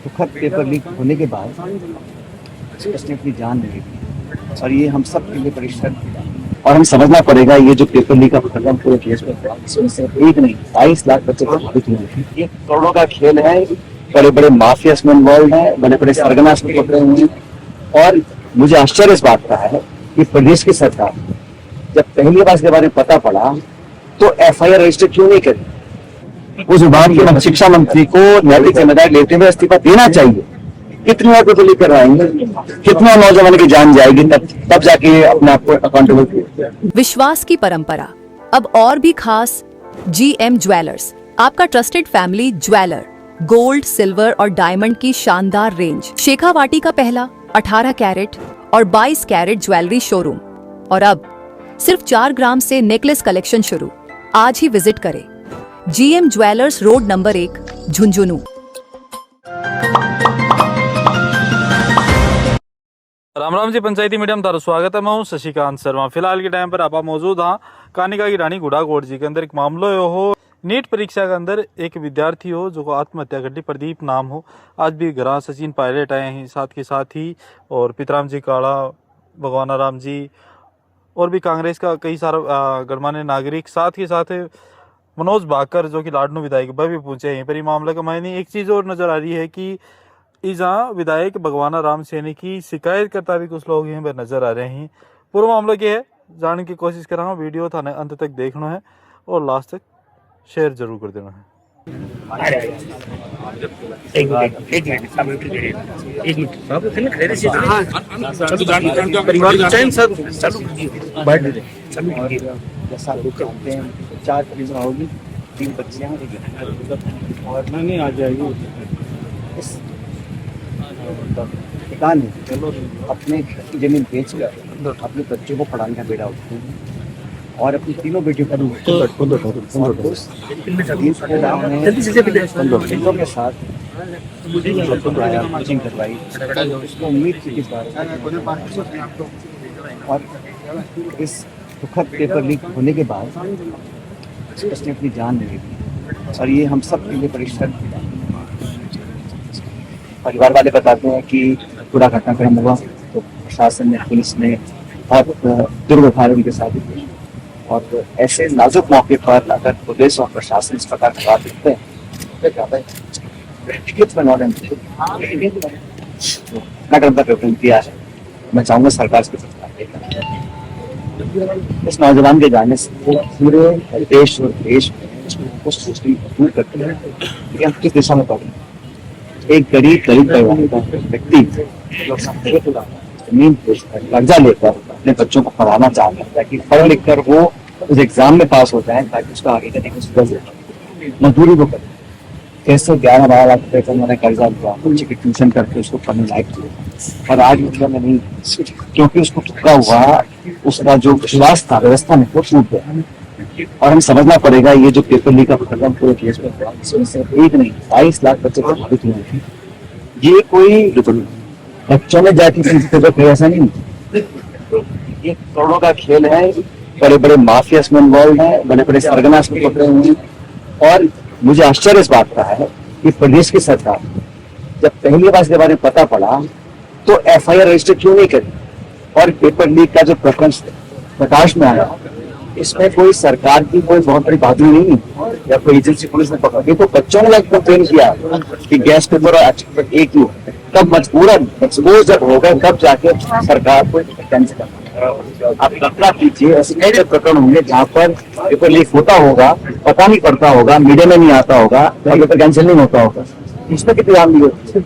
दुखद paper leak होने के बाद उसने अपनी जान ले ली और ये हम सब के लिए परेशान। और हम समझना पड़ेगा ये जो पेपर लीक का प्रकरण पूरे देश में हुआ इसमें से एक नहीं 22 लाख बच्चे प्रभावित हुए हैं। ये करोड़ों का खेल है, बड़े बड़े माफिया इसमें इन्वॉल्व है, बड़े बड़े सरगना इसमें पकड़े हुए हैं। और मुझे आश्चर्य इस बात का है कि प्रदेश की सरकार जब पहली बार इसके बारे में पता पड़ा तो एफआईआर रजिस्टर क्यों नहीं करी। उस विभाग के शिक्षा मंत्री को नैतिक जिम्मेदारी लेते हुए इस्तीफा देना चाहिए। कितनी बार पेपर लीक करवाएंगे, कितना नौजवान की जान जाएगी, तब जाके अपने आप को अकाउंटेबल किया। विश्वास की परंपरा अब और भी खास। जीएम ज्वेलर्स, आपका trusted family jeweller, gold, silver और डायमंड की शानदार रेंज। शेखावाटी का पहला 18 कैरेट और 22 कैरेट ज्वेलरी शोरूम और अब सिर्फ 4 ग्राम से नेकलेस कलेक्शन शुरू। आज ही विजिट करें GM jewellers, road number 1, Jhunjhunu. राम राम जी, पंचायती मीडिया में तारा स्वागत है। मैं हूँ शशिकांत शर्मा। फिलहाल के टाइम पर आप मौजूद हाँ कानिका की रानी गुड़ाकोट जी के अंदर एक मामला हो नीट परीक्षा के अंदर एक विद्यार्थी हो जो को आत्महत्या कर ली, प्रदीप नाम हो। आज भी ग्राम सचिन पायलट आए हैं साथ के साथ ही, और पितराम जी काड़ा, भगवाना राम जी और भी कांग्रेस का कई सारा गणमान्य नागरिक, साथ के साथ मनोज भाकर जो कि लाडनू विधायक वह भी पूछे हैं पर। मामले का मायने एक चीज़ और नज़र आ रही है कि जहाँ विधायक भगवाना राम सैनी की शिकायत करता भी कुछ लोग यहाँ पर नजर आ रहे हैं। पूरा मामला क्या है जानने की कोशिश कर रहा हूँ। वीडियो था अंत तक देखना है और लास्ट तक शेयर जरूर कर देना है। जैसा लोग कहते हैं 4 परिवार होगी, 3 बच्चे हैं और नहीं आ जाएगी। इस पिता ने अपने घर की जमीन बेचकर अपने बच्चों को पढ़ाने का बेड़ा उठाते हैं और अपनी तीनों बेटियों का बच्चों के साथ कोचिंग करवाई। उसको उम्मीद थी और इस दुखद पेपर लीक होने के बाद उसने अपनी जान ले ली और ये हम सब के लिए परेशान। परिवार वाले बताते हैं कि पूरा घटनाक्रम हुआ तो प्रशासन ने, पुलिस ने बहुत दुर्व्यवहार उनके साथ किया। और ऐसे नाजुक मौके पर अगर पुलिस और प्रशासन इस प्रकार का दिखते हैं तो किया है। मैं चाहूंगा सरकार से इस नौजवान के जाने से पूरे देश और देश में उस सोचने दूर करते हैं कि हम किस दिशा में बढ़ रहे हैं। एक गरीब परिवार का व्यक्ति जो जमीन बेचकर कर्जा लेकर अपने बच्चों को पढ़ाना चाहता है ताकि पढ़ लिख कर वो उस एग्जाम में पास हो जाए, ताकि उसका आगे जाने की सुविधा हो। मजदूरी वो करे, कैसे 11-12 लाख रुपए का उन्होंने कर्जा लिया, बच्चे की ट्यूशन करके उसको पढ़ने लायक किया और आज मतलब में नहीं, क्योंकि उसको टुकड़ा हुआ उसका जो विश्वास था व्यवस्था में वो टूट गया। और हम समझना पड़ेगा ये जो पेपर लीक का प्रकरण पूरे देश में हुआ इसमें से एक नहीं 22 लाख बच्चे प्रभावित हुए हैं। ये कोई बच्चों में जाति पेपर ऐसा नहीं, ये करोड़ों का खेल है, बड़े बड़े माफिया इसमें इन्वॉल्व है, बड़े बड़े सरगना इसमें पकड़े हुए हैं। और मुझे आश्चर्य इस बात का है कि प्रदेश की सरकार जब पहली बार इसके बारे में पता पड़ा तो एफआईआर रजिस्टर क्यों नहीं करी। और पेपर लीक का जो प्रकरण प्रकाश में आया इसमें कोई सरकार की कोई बहुत बड़ी बहादुरी नहीं है या कोई एजेंसी पुलिस ने पकड़ा के तो बच्चों ने कंप्लेन किया कि गैस पेपर और एक्ट पेपर एक ही हो। तब मजबूर जब हो गए तब जाके सरकार को कैंसिल करना। आप कल्पना कीजिए ऐसे कई प्रकरण होंगे जहाँ पर पेपर लीक होता होगा, पता नहीं पड़ता होगा, मीडिया में नहीं आता होगा और पेपर कैंसिल नहीं होता होगा। इसमें कितनी ध्यान दी होती।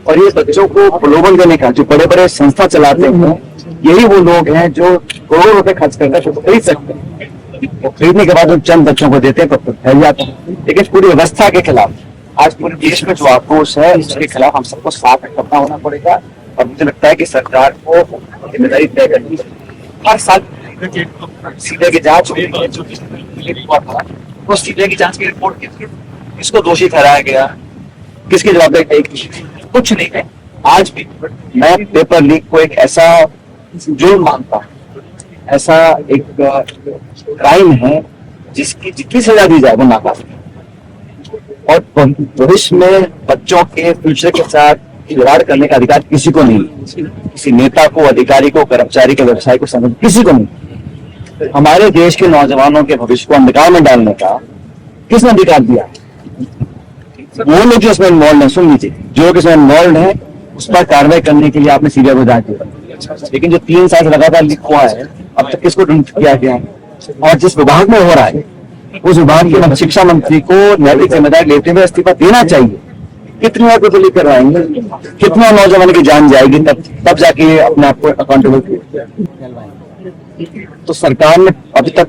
और ये बच्चों को प्रलोभन देने का जो बड़े बड़े संस्था चलाते हैं यही वो लोग हैं जो करोड़ों रुपए खर्च करके खरीद सकते हैं। वो खरीदने के बाद चंद बच्चों को देते हैं तो फैल जाता है। लेकिन पूरी व्यवस्था के खिलाफ आज पूरे देश में जो आक्रोश है इसके खिलाफ हम सबको साथ इकट्ठा होना पड़ेगा। और मुझे लगता है कि सरकार को जिम्मेदारी तय करनी चाहिए। हर साल सीबीआई की जांच वो सीबीआई की जांच की रिपोर्ट किसको दोषी ठहराया गया, किसकी जवाबदारी कुछ नहीं है। आज भी मैं पेपर लीक को एक ऐसा जुर्म मानता हूँ, ऐसा एक क्राइम है जिसकी जितनी सजा दी जाए वो नाकाफी है। और भविष्य में बच्चों के फ्यूचर के साथ खिलवाड़ करने का अधिकार किसी को नहीं, किसी नेता को, अधिकारी को, कर्मचारी को, व्यवसाय को, संगठन किसी को नहीं। हमारे देश के नौजवानों के भविष्य को अंधकार में डालने का किसने अधिकार दिया? वो लोग जो इसमें इन्वॉल्व है, सुन लीजिए, जो लोग इसमें इन्वॉल्व है उस पर कार्रवाई करने के लिए आपने सीबीआई को जांच दिया, लेकिन जो 3 साल से लगातार लीक हुआ है अब तक किसको ढूंढ किया गया है? और जिस विभाग में हो रहा है उस विभाग के शिक्षा मंत्री को नैतिक जिम्मेदारी लेते हुए इस्तीफा देना चाहिए। कितनी बार को लीक करवाएंगे, कितना नौजवान की जान जाएगी, तब जाके अपने आप को अकाउंटेबल किया। तो सरकार ने अभी तक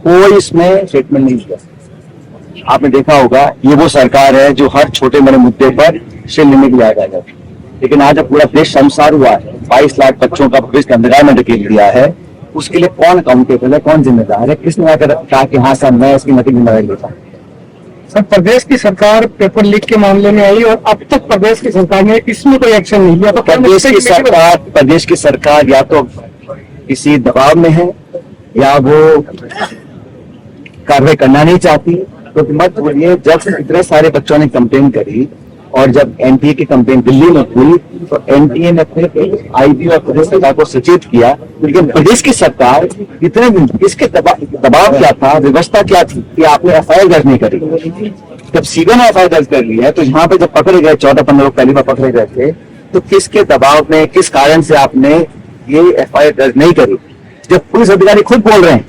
कोई इसमें स्टेटमेंट नहीं दिया। आपने देखा होगा ये वो सरकार है जो हर छोटे बड़े मुद्दे पर शिल लेने के लिए आएगा, लेकिन आज जब पूरा देश शर्मसार हुआ है, 22 लाख बच्चों का भविष्य अंधकार में ढकेल दिया है, उसके लिए कौन अकाउंटेबल है, कौन जिम्मेदार है? किसने आकर कहा कि हाँ सर मैं इसकी नैतिक जिम्मेदारी लेता हूँ? सर, प्रदेश की सरकार पेपर लीक के मामले में आई और अब तक प्रदेश की सरकार ने इसमें कोई एक्शन नहीं लिया। तो प्रदेश की सरकार या तो किसी दबाव में है या वो कार्रवाई करना नहीं चाहती। तो मत बोलिए, जब इतने सारे बच्चों ने कंप्लेन करी और जब एनटीए की कंप्लेन दिल्ली में हुई तो एनटीए ने फिर आईबी और प्रदेश सरकार को सचेत किया, लेकिन प्रदेश की सरकार इतने इसके दबाव क्या था, व्यवस्था क्या थी कि आपने एफआईआर दर्ज नहीं करी। जब सीबीआई ने एफआईआर दर्ज कर ली है तो यहाँ पे जब पकड़े गए 14-15 लोग पहली बार पकड़े गए थे, तो किसके दबाव में, किस कारण से आपने ये एफआईआर दर्ज नहीं करी? जब पुलिस अधिकारी खुद बोल रहे हैं